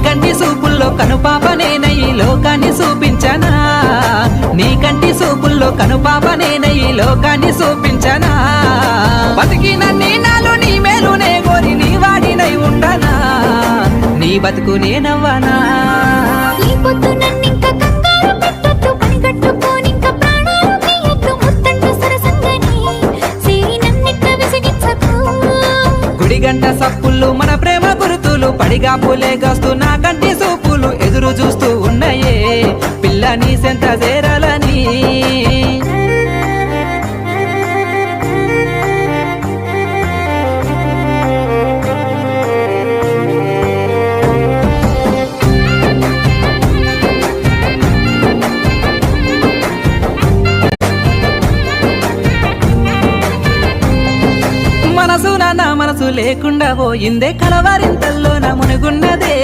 కంటి సూపుల్లో కనుపాపనేనయి లోకాన్ని చూపించనా నీ కంటి సూపుల్లో కనుపాపనేనయి లోకాన్ని చూపించనా బతికినన్ని నాలు నీ మేలునే కోరి నీ వాడినై ఉండనా నీ బతుకు నేనవ్వనా ఈ పొద్దు నన్నింక కంగారు పెట్టొద్దు, పనిగట్టుకోనింక ప్రాణాలు తీయొద్దు, ముద్దంటూ సరసంగని సేయి నన్నిట్ట విసిగించకు. గుడి గంట సప్పుళ్ళు మన ప్రేమ గురుతులు పడిగా పూలేగస్తూ నా కంటి సూపులు ఎదురు చూస్తూ ఉన్నాయే పిల్ల నీ సెంత చేరాలని మనసు నా మనసు లేకుండా పోయిందే కలవరింతల్లో నా మునుగున్నదే